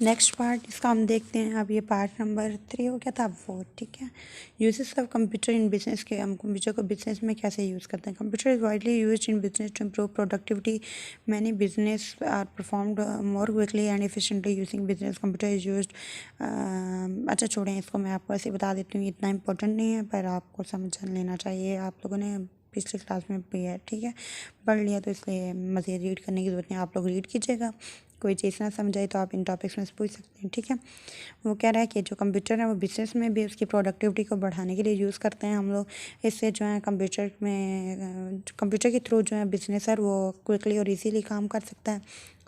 Next part इसका हम देखते हैं। अब ये पार्ट नंबर 3 हो गया था, अब 4, ठीक है। Uses of computer in business के, हम कंप्यूटर को बिजनेस में कैसे यूज़ करते हैं। Computer is widely used in business to improve productivity. Many business are performed more quickly and efficiently using business computer is used. अच्छा छोड़ें इसको, मैं आपको ऐसे बता देती हूँ, इतना इंपॉर्टेंट नहीं है पर आपको समझ लेना चाहिए। आप लोगों ने पिछली क्लास में भी है, ठीक है, पढ़ लिया, तो इसलिए मज़ीद रीड करने की ज़रूरत नहीं। आप लोग रीड कीजिएगा, कोई चीज़ ना समझ आए तो आप इन टॉपिक्स में से पूछ सकते हैं, ठीक है। वो कह रहा है कि जो कंप्यूटर है वो बिजनेस में भी उसकी प्रोडक्टिविटी को बढ़ाने के लिए यूज़ करते हैं हम लोग। इससे जो है कंप्यूटर के थ्रू जो है बिजनेसर वो क्विकली और इजीली काम कर सकता है,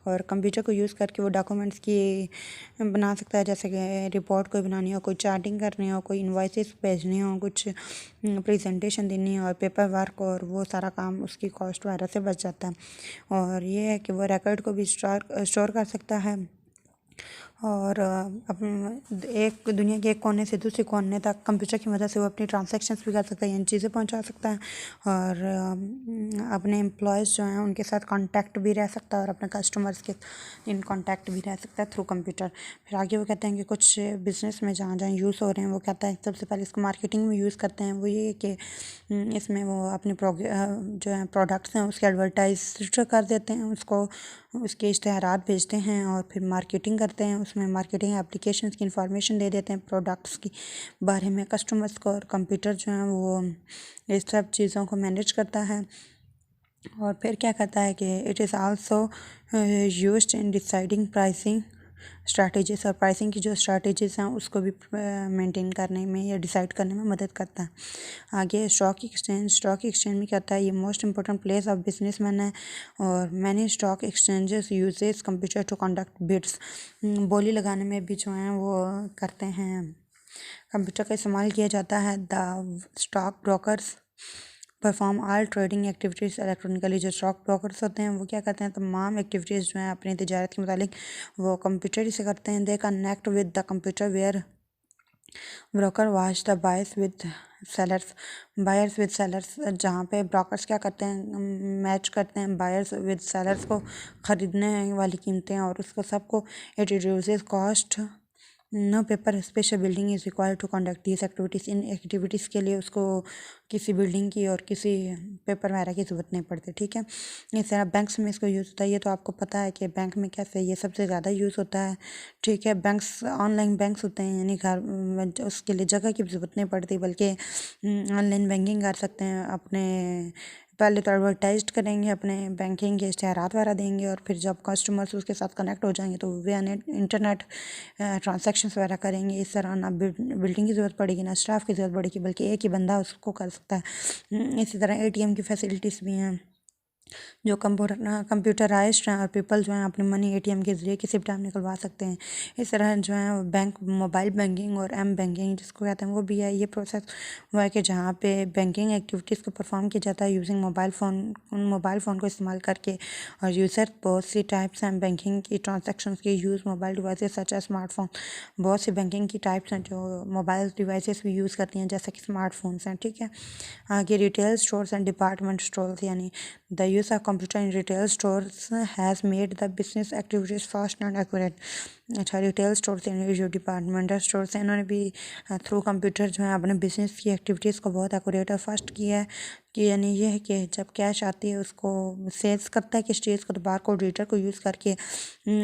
और कंप्यूटर को यूज़ करके वो डॉक्यूमेंट्स की बना सकता है, जैसे कि रिपोर्ट कोई बनानी हो, कोई चार्टिंग करनी हो, कोई इन्वाइसेस भेजनी हो, कुछ प्रेजेंटेशन देनी हो, और पेपर वर्क, और वो सारा काम उसकी कॉस्ट वगैरह से बच जाता है। और ये है कि वो रिकॉर्ड को भी स्टोर कर सकता है, और एक दुनिया के एक कोने से दूसरे कोने तक कंप्यूटर की मदद से वो अपनी ट्रांजैक्शंस भी कर सकता है, यानी चीज़ें पहुंचा सकता है, और अपने एम्प्लॉयज़ जो हैं उनके साथ कांटेक्ट भी रह सकता है, और अपने कस्टमर्स के इन कांटेक्ट भी रह सकता है थ्रू कंप्यूटर। फिर आगे वो कहते हैं कि कुछ बिज़नेस में जहाँ जहाँ यूज़ हो रहे हैं, वो कहता है सबसे पहले इसको मार्केटिंग में यूज़ करते हैं। वो ये कि इसमें वो अपने जो है प्रोडक्ट्स हैं उसके एडवर्टाइज कर देते हैं, उसके इश्तहारात भेजते हैं, और फिर मार्केटिंग करते हैं। उसमें मार्केटिंग एप्लीकेशंस की इंफॉर्मेशन दे देते हैं प्रोडक्ट्स की बारे में कस्टमर्स को, और कंप्यूटर जो है वो इस सब चीज़ों को मैनेज करता है। और फिर क्या कहता है कि it is also used in deciding pricing strategies, और प्राइसिंग की जो स्ट्रैटेजीज़ हैं उसको भी मेंटेन करने में या डिसाइड करने में मदद करता है। आगे स्टॉक एक्सचेंज में क्या होता है, ये most important place of businessman है, और many stock exchanges uses computer to conduct bids. बोली लगाने में भी जो है वो करते हैं, कंप्यूटर का इस्तेमाल किया जाता है। The stock brokers perform all trading activities electronically. जो स्टॉक ब्रोकर्स होते हैं वो क्या करते हैं, तमाम एक्टिविटीज़ जो हैं अपनी तजारत के मुतालिक वो कंप्यूटर ही से करते हैं। They connect with the computer where broker watch the buyers with sellers, जहाँ पे ब्रोकर्स क्या करते हैं, मैच करते हैं बायर्स विद सेलर्स को, ख़रीदने वाली कीमतें और उसको सबको। It reduces cost. No paper special building is required to conduct this activities. इन एक्टिविटीज़ के लिए उसको किसी बिल्डिंग की और किसी पेपर वगैरह की ज़रूरत नहीं पड़ती, ठीक है। इस तरह बैंक्स में इसको यूज़ होता है, ये तो आपको पता है कि बैंक में कैसे ये सबसे ज़्यादा यूज़ होता है, ठीक है। बैंक्स ऑनलाइन बैंक्स होते हैं, यानी घर उसके लिए जगह की ज़रूरत नहीं पड़ती, बल्कि ऑनलाइन बैंकिंग कर सकते हैं। अपने पहले तो एडवर्टाइज करेंगे, अपने बैंकिंग के इश्तहारात वगैरह देंगे, और फिर जब कस्टमर्स उसके साथ कनेक्ट हो जाएंगे तो वे इंटरनेट ट्रांजैक्शंस वगैरह करेंगे। इस तरह ना बिल्डिंग की ज़रूरत पड़ेगी, ना स्टाफ की ज़रूरत पड़ेगी, बल्कि एक ही बंदा उसको कर सकता है। इसी तरह एटीएम की फैसिलिटीज़ भी हैं जो कंप्यूटराइज्ड हैं, और पीपल जो हैं अपनी मनी एटीएम के ज़रिए किसी भी टाइम निकलवा सकते हैं। इस तरह जो है बैंक मोबाइल बैंकिंग और एम बैंकिंग जिसको कहते हैं वो भी है। ये प्रोसेस वो है कि जहाँ पे बैंकिंग एक्टिविटीज़ को परफॉर्म किया जाता है यूजिंग मोबाइल फ़ोन को इस्तेमाल करके, और यूज़र बहुत सी टाइप्स हैं बैंकिंग की ट्रांजेक्शन्स की use mobile devices such as smartphone. बहुत सी बैंकिंग की टाइप्स हैं जो मोबाइल डिवाइसेस भी यूज़ करती हैं, जैसे कि स्मार्टफोन्स हैं, ठीक है। आगे retail stores and department stores, यानी the use of computer in retail stores has made the business activities fast and accurate। अच्छा, रिटेल स्टोर्स यानी जो डिपार्टमेंटल स्टोर्स हैं इन्होंने भी थ्रू कंप्यूटर जो है अपने बिजनेस की एक्टिविटीज़ को बहुत एक्यूरेट और फास्ट किया है। कि यानी ये है कि जब कैश आती है उसको सेल्स करता है किस चीज़ को, तो बार कोड रीडर को यूज़ करके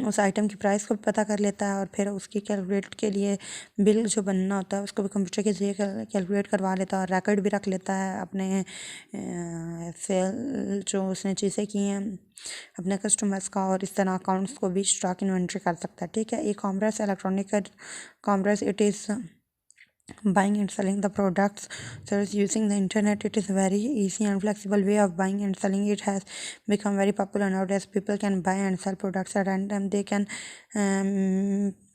उस आइटम की प्राइस को भी पता कर लेता है, और फिर उसकी कैलकुलेट के लिए बिल जो बनना होता है उसको भी कंप्यूटर के जरिए कैलकुलेट करवा लेता है, और रिकॉर्ड भी रख लेता है अपने सेल जो उसने चीज़ें की हैं अपने कस्टमर्स का, और इस तरह अकाउंट्स को भी स्टॉक इन्वेंट्री कर सकता है, ठीक है। E commerce electronic commerce it is buying and selling the products. So using the internet, it is very easy and flexible way of buying and selling. It has become very popular nowadays. People can buy and sell products at random. They can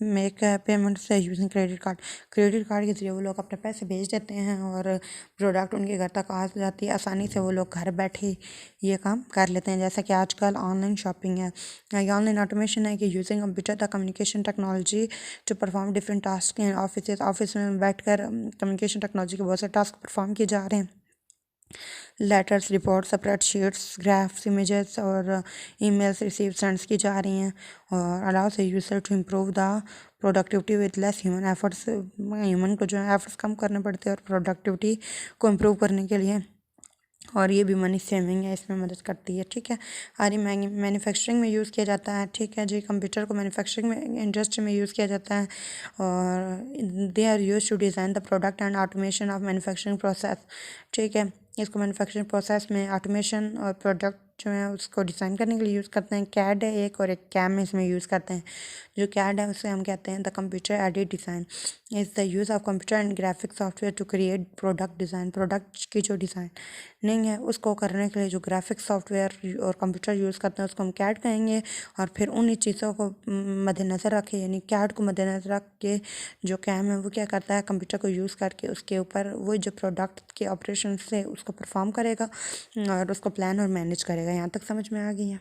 make payments using credit card के ज़रिए वो लोग अपने पैसे भेज देते हैं, और प्रोडक्ट उनके घर तक आ जाती है आसानी से। वो लोग घर बैठे ये काम कर लेते हैं, जैसा कि आजकल ऑनलाइन शॉपिंग है या ऑनलाइन ऑटोमेशन है कि using computer the communication technology to perform different task in office में बैठ कर कम्युनिकेशन टेक्नोलॉजी के बहुत से टास्क परफॉर्म किए जा रहे हैं। Letters, reports, spreadsheets, graphs, images और ईमेल्स रिसीव सेंड्स की जा रही हैं और allows a user to improve the productivity with less human efforts. Human को जो है एफर्ट्स कम करने पड़ते हैं और प्रोडक्टिविटी को इम्प्रूव करने के लिए, और ये भी मनी सेविंग है, इसमें मदद करती है। ठीक है, और ये मैन्युफैक्चरिंग में यूज़ किया जाता है। ठीक है जी, कंप्यूटर को मैन्युफैक्चरिंग में इंडस्ट्री में यूज़ किया जाता है और they are use to design the product and automation of manufacturing process. ठीक है, इसको मैन्युफैक्चरिंग प्रोसेस में ऑटोमेशन और प्रोडक्ट जो है उसको डिज़ाइन करने के लिए यूज़ करते हैं। कैड है एक, और एक कैम इसमें यूज़ करते हैं। जो कैड है उसे हम कहते हैं the computer aided design is the use of computer and graphic software to create product design. Product की जो डिज़ाइन नहीं है उसको करने के लिए जो ग्राफिक सॉफ्टवेयर और कंप्यूटर यूज़ करते हैं उसको हम कैड कहेंगे। और फिर उन्हीं चीज़ों को मद्देनज़र रखे, यानी कैड को मद्देनज़र रख के जो कैम है वो क्या करता है, कंप्यूटर को यूज़ करके उसके ऊपर वो जो प्रोडक्ट के ऑपरेशन से उसको परफॉर्म करेगा और उसको प्लान और मैनेज करेगा। यहाँ तक समझ में आ गई है।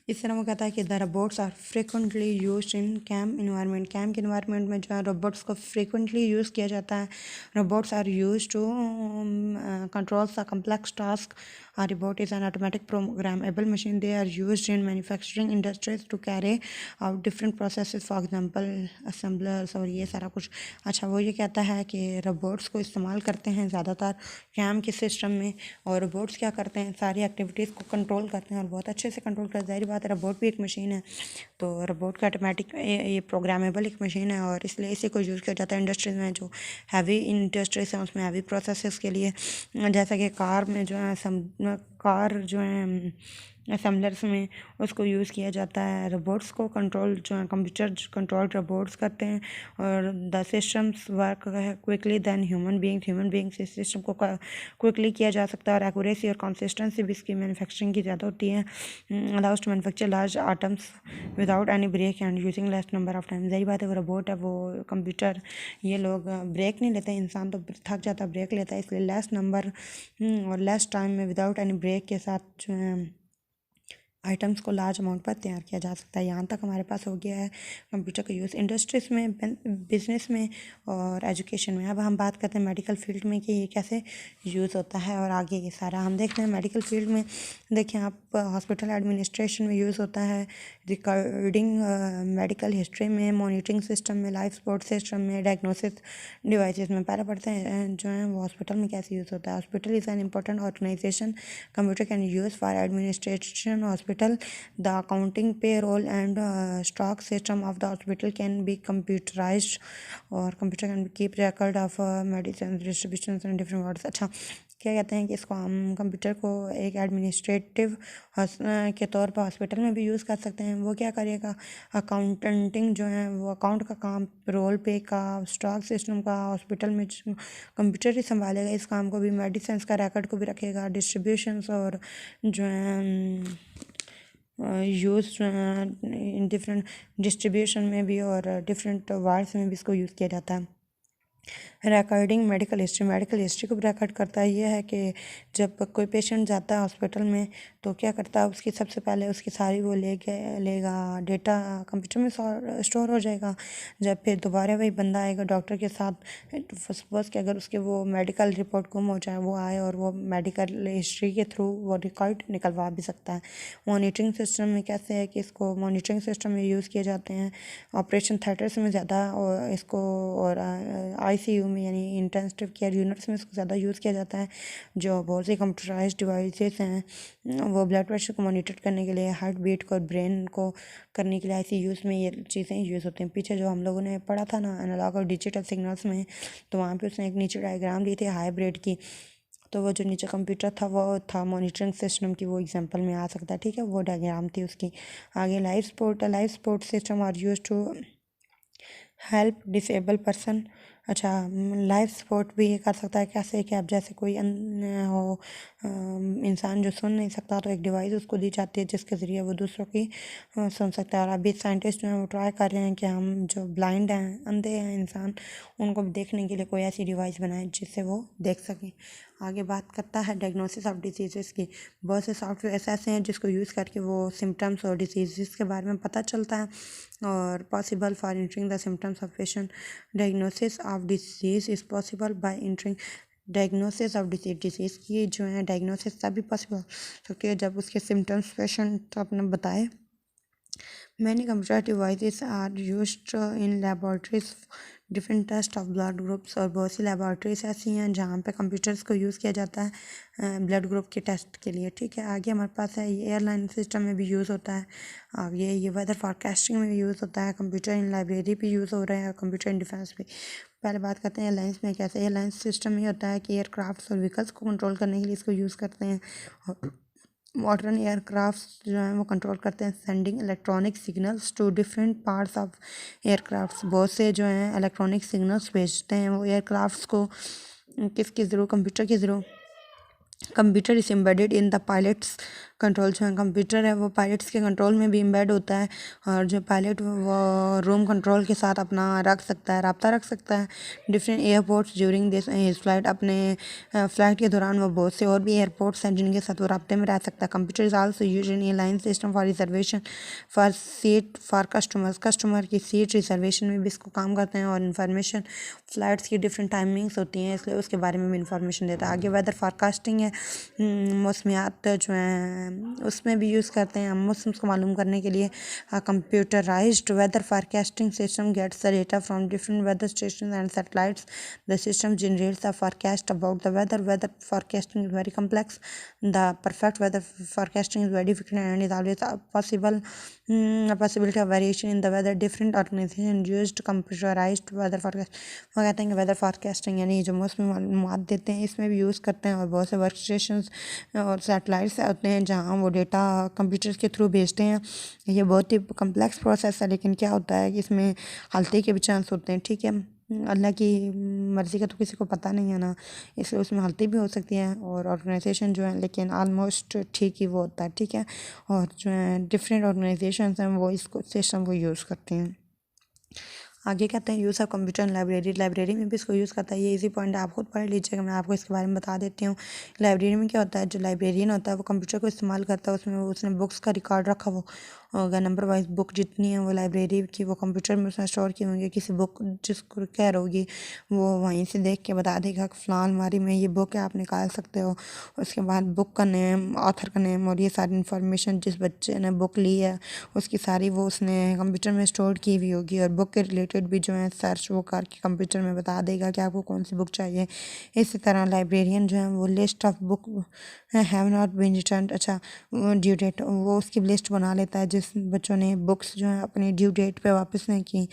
इस तरह वो कहता है कि the robots are frequently used in CAM environment. CAM के इन्वायरमेंट में जो है रोबोट्स को फ्रिक्वेंटली यूज़ किया जाता है। Robots are use to controls the complex task. A robot is an automatic programmable machine. They are used in manufacturing industries to carry out different processes, for example assemblers और ये सारा कुछ। अच्छा, वो ये कहता है कि रोबोट्स को इस्तेमाल करते हैं ज़्यादातर कैम के सिस्टम में, और रोबोट्स क्या करते हैं, सारी एक्टिविटीज़ को कंट्रोल करते हैं और बहुत अच्छे से कंट्रोल करते हैं। ज़ाहिर बात है, रोबोट भी एक मशीन है, तो रोबोट का ऑटोमेटिक ये प्रोग्रामेबल एक मशीन है और इसलिए इसी को यूज़ किया जाता है इंडस्ट्रीज में। जो हैवी इंडस्ट्रीज हैं उसमें हैवी प्रोसेसेस के लिए, जैसा कि कार में जो है कार जो है असेंबलर्स में उसको यूज़ किया जाता है। रोबोट्स को कंट्रोल जो है कंप्यूटर कंट्रोल रोबोट्स करते हैं और the systems work quickly than human beings इस सिस्टम को क्विकली किया जा सकता है और एक्यूरेसी और कंसिस्टेंसी भी इसकी मैन्युफैक्चरिंग की ज़्यादा होती है। Allows to manufacture large items without any break and using less number of time. यही बात है, वो रोबोट है, वो कंप्यूटर, ये लोग ब्रेक नहीं लेते, इंसान तो थक जाता है, ब्रेक लेता है, इसलिए लेस नंबर और लेस टाइम में विदाउट एनी ब्रेक के साथ जो है आइटम्स को लार्ज अमाउंट पर तैयार किया जा सकता है। यहाँ तक हमारे पास हो गया है कंप्यूटर का यूज़ इंडस्ट्रीज़ में, बिजनेस में और एजुकेशन में। अब हम बात करते हैं मेडिकल फील्ड में कि ये कैसे यूज़ होता है और आगे ये सारा हम देखते हैं। मेडिकल फील्ड में देखिए आप, हॉस्पिटल एडमिनिस्ट्रेशन में यूज़ होता है, रिकॉर्डिंग मेडिकल हिस्ट्री में, मॉनिटरिंग सिस्टम में, लाइफ सपोर्ट सिस्टम में, डायग्नोसिस डिवाइसेस में। पहले पढ़ते हैं जो है वो हॉस्पिटल में कैसे यूज़ होता है। Hospital is an important organisation computer can use for administration hospital. The accounting, payroll and stock system of the hospital can be computerized, or computer can keep record of medicine distributions and different wards। अच्छा, क्या कहते हैं कि इसको हम computer को एक administrative के तौर पर हॉस्पिटल में भी यूज़ कर सकते हैं। वो क्या करेगा, अकाउंटेंटिंग जो है वो अकाउंट का काम, रोल पे का, स्टॉक सिस्टम का हॉस्पिटल में कंप्यूटर ही संभालेगा इस काम को भी, मेडिसिन का रिकॉर्ड को भी रखेगा, डिस्ट्रीब्यूशंस और जो है यूज़ इन डिफरेंट डिस्ट्रीब्यूशन में भी और डिफरेंट वार्ड्स में भी इसको यूज़ किया जाता है। रिकॉर्डिंग मेडिकल हिस्ट्री को भी रिकॉर्ड करता है। ये है कि जब कोई पेशेंट जाता है हॉस्पिटल में तो क्या करता है, उसकी सबसे पहले उसकी सारी वो लेगा डेटा कंप्यूटर में स्टोर हो जाएगा। जब फिर दोबारा वही बंदा आएगा डॉक्टर के साथ, सपोज कि अगर उसके वो मेडिकल रिपोर्ट गुम हो जाए, वो आए और वो मेडिकल हिस्ट्री के थ्रू वो रिकॉर्ड निकलवा भी सकता है। मॉनिटरिंग सिस्टम में कैसे है कि इसको मॉनिटरिंग सिस्टम में यूज़ किए जाते हैं ऑपरेशन थिएटर्स में ज़्यादा, और इसको और ICU में यानी इंटेंसिव केयर यूनिट्स में इसको ज़्यादा यूज़ किया जाता है। जो बहुत सी कंप्यूटराइज्ड डिवाइसेस हैं वो ब्लड प्रेशर को मॉनिटर करने के लिए, हार्ट बीट को, ब्रेन को करने के लिए ICUs में ये चीज़ें यूज़ होती हैं। पीछे जो हम लोगों ने पढ़ा था ना एनालॉग और डिजिटल सिग्नल्स में, तो वहाँ पे उसने एक नीचे डायग्राम दी थी हाइब्रिड की, तो वो जो नीचे कंप्यूटर था वो था मॉनिटरिंग सिस्टम की, वो एग्जांपल में आ सकता है। ठीक है, वो डायग्राम थी उसकी। आगे life support system are use to help disable person. अच्छा, लाइफ सपोर्ट भी ये कर सकता है कैसे कि अब जैसे कोई हो इंसान जो सुन नहीं सकता, तो एक डिवाइस उसको दी जाती है जिसके ज़रिए वो दूसरों की सुन सकता है। और अभी साइंटिस्ट जो हैं वो ट्राई कर रहे हैं कि हम जो ब्लाइंड हैं, अंधे हैं इंसान, उनको देखने के लिए कोई ऐसी डिवाइस बनाएं जिससे वो देख सकें। आगे बात करता है डायग्नोसिस ऑफ डिजीज़ की। बहुत से सॉफ्टवेयर ऐसे हैं जिसको यूज़ करके वो सिम्टम्स और डिजीज़ के बारे में पता चलता है और possible for entering the symptoms of patient. Diagnosis of disease is possible by entering diagnosis of disease की जो है डायग्नोसिस तभी पॉसिबल हो सकती है जब उसके सिम्टम्स पेशेंट अपने बताए। Many computer devices are used in laboratories different test of blood groups और बहुत सी लेबॉर्ट्रीज ऐसी हैं जहाँ पे कंप्यूटर्स को यूज़ किया जाता है ब्लड ग्रुप के टेस्ट के लिए। ठीक है, आगे हमारे पास है ये एयरलाइन सिस्टम में भी यूज़ होता है। आगे ये वेदर फोरकास्टिंग में भी यूज़ होता है। कंप्यूटर इन लाइब्रेरी भी यूज़ हो रहे हैं, कंप्यूटर इन डिफेंस भी। पहले बात करते हैं एयरलाइंस में कैसे। एयरलाइंस सिस्टम ये होता है कि एयरक्राफ्ट और व्हीकल्स को कंट्रोल करने के लिए इसको यूज़ करते हैं। और मॉडर्न एयरक्राफ्ट जो हैं वो कंट्रोल करते हैं sending electronic signals to different parts of aircraft. बहुत से जो हैं इलेक्ट्रॉनिक सिग्नल्स भेजते हैं वो एयरक्राफ्ट्स को किसके ज़रिए, कंप्यूटर के ज़रिए। Computer is embedded in the pilots control. जो है कंप्यूटर है वो पायलट्स के कंट्रोल में भी एम्बेड होता है और जो पायलट वो रूम कंट्रोल के साथ अपना रख सकता है, रब्ता रख सकता है। Different airports during this flight, अपने फ़्लाइट के दौरान वो बहुत से और भी एयरपोर्ट्स हैं जिनके साथ वो रब्ते में रह सकता है। Computer is also used in airline system for reservation for seat for customers. Customer की सीट रिजर्वेशन में भी इसको काम करते हैं और इन्फॉर्मेशन फ़्लाइट्स की डिफरेंट टाइमिंग्स होती हैं इसलिए उसके बारे में भी इंफॉर्मेशन देता है। आगे वेदर फोरकास्टिंग है, मौसमियात जो हैं उसमें भी यूज़ करते हैं। हम मौसम को मालूम करने के लिए computerised weather forecasting system gets the data from different weather station and satellites. The system generates the forecast about the weather. Weather forecasting is very complex. The perfect weather forecasting is very difficult and is always a possibility of variation in the weather. Different organizations used computerized weather forecast. वो कहते हैं कि weather forecasting यानी जो मौसमी मालूमात देते हैं इसमें भी यूज़ करते हैं और बहुत से वर्क स्टेशंस और सैटेलाइट्स होते हैं जहाँ वो डेटा कंप्यूटर के थ्रू भेजते हैं। ये बहुत ही कम्प्लेक्स प्रोसेस है लेकिन क्या होता है कि इसमें गलती के भी चांस होते हैं। ठीक है, अल्लाह की मर्ज़ी का तो किसी को पता नहीं है ना, इसलिए उसमें गलती भी हो सकती है और ऑर्गेनाइजेशन जो है लेकिन आलमोस्ट ठीक ही वो होता है। ठीक है, और जो है डिफरेंट ऑर्गेनाइजेशंस हैं वो इसको सिस्टम को यूज़ करते हैं। आगे कहते हैं use of computer in library. Library में भी इसको यूज़ करता है। ये इजी पॉइंट है, आप खुद पढ़ लीजिएगा, मैं आपको इसके बारे में बता देती हूँ। लाइब्रेरी में क्या होता है, जो लाइब्रेरियन होता है वो कंप्यूटर को इस्तेमाल करता है, उसमें उसने बुक्स का रिकॉर्ड रखा वो होगा, नंबर वाइज बुक जितनी है वो लाइब्रेरी की वो कंप्यूटर में उसने स्टोर की होंगी। किसी बुक जिसको कह होगी वो वहीं से देख के बता देगा कि फ़लाँ अलमारी में ये बुक है, आप निकाल सकते हो। उसके बाद बुक का नेम, ऑथर का नेम और ये सारी इन्फॉर्मेशन जिस बच्चे ने बुक ली है उसकी सारी वो उसने कंप्यूटर में स्टोर की हुई होगी और बुक के रिलेटेड भी जो है सर्च वो करके कंप्यूटर में बता देगा कि आपको कौन सी बुक चाहिए। इसी तरह लाइब्रेरियन जो है वो list of book have not been returned, अच्छा ड्यू डेट, वो उसकी लिस्ट बना लेता है जिस बच्चों ने बुक्स जो है अपनी ड्यू डेट पे वापस नहीं की।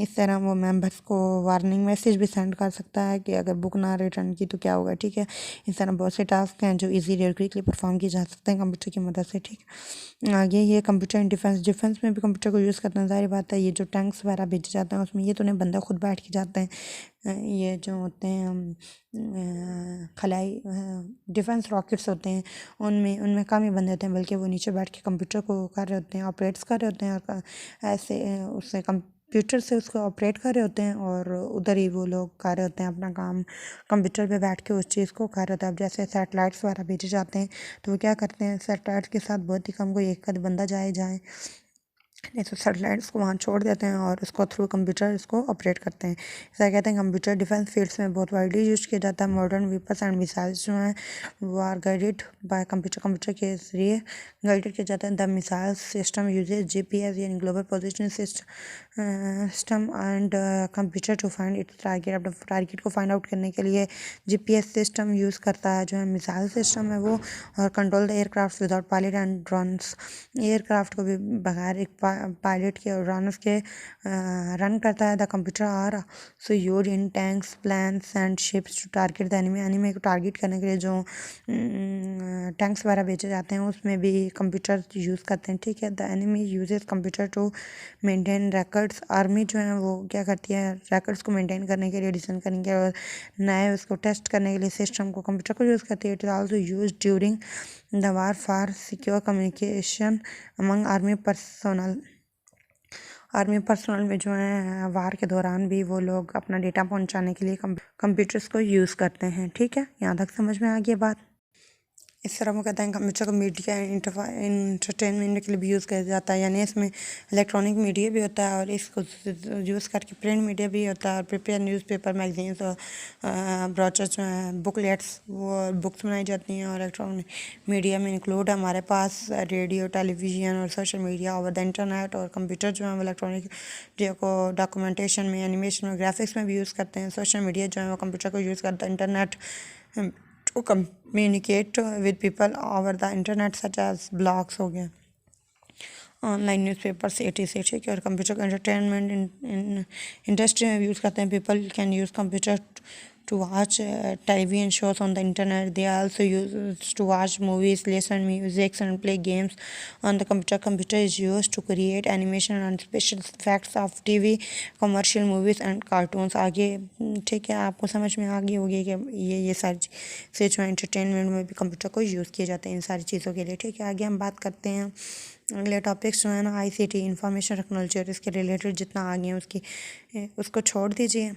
इस तरह वो मेंबर्स को वार्निंग मैसेज भी सेंड कर सकता है कि अगर बुक ना रिटर्न की तो क्या होगा। ठीक है, इस तरह बहुत से टास्क हैं जो इजीली और क्विकली परफॉर्म किए जा सकते हैं कंप्यूटर की मदद से। ठीक है, आगे ये कंप्यूटर इन डिफेंस में भी कंप्यूटर को यूज़ करना ज़ाहिर बात है। ये जो टैंक्स वगैरह भेजे जाते हैं उसमें ये तो नहीं बंदा खुद बैठ के जाते हैं, ये जो होते हैं खलाई डिफेंस रॉकेट्स होते हैं उनमें कम ही बंदे होते हैं बल्कि वो नीचे बैठ के कंप्यूटर को कर रहे होते हैं, ऑपरेट्स कर रहे होते हैं और ऐसे उससे कंप्यूटर से उसको ऑपरेट कर रहे होते हैं और उधर ही वो लोग कर रहे होते हैं अपना काम, कंप्यूटर पे बैठ के उस चीज़ को कर रहे होते हैं। अब जैसे सैटेलाइट्स वगैरह भेजे जाते हैं तो वो क्या करते हैं, सैटेलाइट्स के साथ बहुत ही कम कोई एक बंदा जाए नहीं तो सैटेलाइट्स को वहाँ छोड़ देते हैं और उसको थ्रू कंप्यूटर इसको ऑपरेट करते हैं। ऐसा कहते हैं कंप्यूटर डिफेंस फील्ड्स में बहुत वाइडली यूज किया जाता है। मॉडर्न वेपन्स एंड मिसाइल्स जो हैं वो आर गाइडेड बाय कंप्यूटर के ज़रिए गाइडेड किया जाता है। The missile system uses GPS यानी global positioning system and computer to find its target. अपने टारगेट को फाइंड आउट करने के लिए GPS सिस्टम यूज़ करता है जो है मिसाइल सिस्टम है वो, और control the aircraft without pilot and drones. Aircraft को भी बगैर एक पायलट के और रनर्स के रन करता है। The computer are so use in tanks plans and ships to target the enemy को टारगेट करने के लिए जो टैंक्स वगैरह बेचे जाते हैं उसमें भी कंप्यूटर यूज़ करते हैं। ठीक है, the enemy uses computer to maintain records. Army जो है वो क्या करती है, रिकॉर्ड्स को मेंटेन करने के लिए, डिज़ाइन करने के और नए उसको टेस्ट करने के लिए सिस्टम को कंप्यूटर को यूज़ करती है। It is also use during the war for secure communication among army personnel में जो है वार के दौरान भी वो लोग अपना डेटा पहुंचाने के लिए कंप्यूटर्स को यूज़ करते हैं। ठीक है, यहाँ तक समझ में आ गई बात। इस तरह वो कहते हैं कंप्यूटर को मीडिया इंटरटेनमेंट के लिए भी यूज़ किया जाता है, यानी इसमें इलेक्ट्रॉनिक मीडिया भी होता है और इसको यूज़ करके प्रिंट मीडिया भी होता है और प्रिपेयर न्यूज़पेपर मैगजीन्स और ब्रॉचर्स जो हैं बुकलेट्स वो बुक्स बनाई जाती हैं। और इलेक्ट्रॉनिक मीडिया में इंक्लूड है हमारे पास रेडियो, टेलीविज़न और social media over the internet. और कंप्यूटर जो है वो इलेक्ट्रॉनिक मीडिया को डॉक्यूमेंटेशन में, एनिमेशन में, ग्राफिक्स में भी यूज़ करते हैं। सोशल मीडिया जो है वो कंप्यूटर को यूज़ करता है internet to communicate with people over the internet such as blogs हो गया, ऑनलाइन न्यूज़पेपर्स etc ठीक है। और कंप्यूटर को एंटरटेनमेंट इंडस्ट्री में यूज़ करते हैं। People can use computer to watch television shows on the internet. They also use to watch movies, listen music and play games on the computer. Computer is used to create animation and special effects of TV, commercial movies and cartoons. आगे ठीक है, आपको समझ में आ गई होगी कि ये सारी से जो एंटरटेनमेंट में भी कंप्यूटर को यूज़ किए जाते हैं इन सारी चीज़ों के लिए। ठीक है, आगे हम बात करते हैं अगले टॉपिक्स जो है ना ICT इंफॉर्मेशन टेक्नोलॉजी और इसके रिलेटेड जितना आगे हैं उसको छोड़ दीजिए।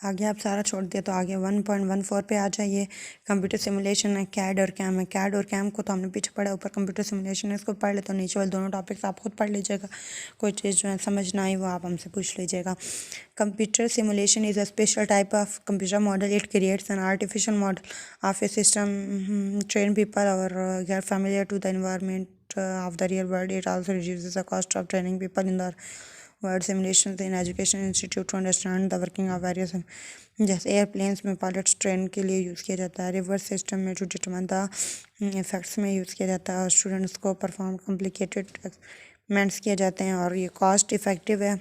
आगे आप सारा छोड़ दिया तो आगे 1.14 पे आ जाइए। कंप्यूटर सिमुलेशन है, कैड और कैम है। कैड और कैम को तो हमने पीछे पढ़ा, ऊपर कंप्यूटर सिमुलेशन है, इसको पढ़ ले तो नीचे वाले दोनों टॉपिक्स आप खुद पढ़ लीजिएगा। कोई चीज़ जो है समझ ना आई वो आप हमसे पूछ लीजिएगा। Computer simulation is a special type of computer model. It creates an artificial model of a system train people और get familiar to the environment of the real world. It also reduces the cost of training people in the word simulation in education institute to understand the working of various, जैसे airplanes में pilots train के लिए use किया जाता है। Reverse system में to determine the effects में use किया जाता है और स्टूडेंट्स को परफॉर्म कॉम्प्लिकेटेड एक्सपेरिमेंट्स किए जाते हैं और ये कॉस्ट इफ़ेक्टिव है।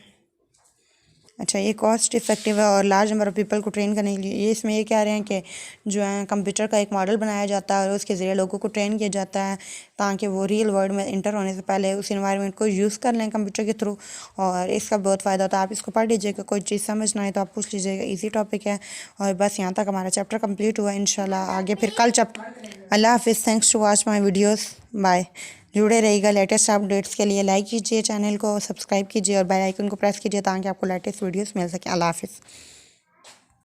अच्छा, ये कॉस्ट इफ़ेक्टिव है और लार्ज नंबर ऑफ़ पीपल को ट्रेन करने के लिए ये इसमें ये कह रहे हैं कि जो है कंप्यूटर का एक मॉडल बनाया जाता है और उसके ज़रिए लोगों को ट्रेन किया जाता है ताकि वो रियल वर्ल्ड में इंटर होने से पहले उस इन्वायरमेंट को यूज़ कर लें कंप्यूटर के थ्रू। और इसका बहुत फ़ायदा होता है। आप इसको पढ़ लीजिएगा, कोई चीज़ समझ ना आए तो आप पूछ लीजिएगा, ईजी टॉपिक है। और बस यहाँ तक हमारा चैप्टर कंप्लीट हुआ। इंशाल्लाह आगे फिर कल चैप्टर। अल्लाह हाफिज़, thanks to watch my videos, bye. जुड़े रहिएगा लेटेस्ट अपडेट्स के लिए। लाइक कीजिए, चैनल को सब्सक्राइब कीजिए और बेल आइकन को प्रेस कीजिए ताकि आपको लेटेस्ट वीडियोस मिल सके। अल्लाह हाफिज़।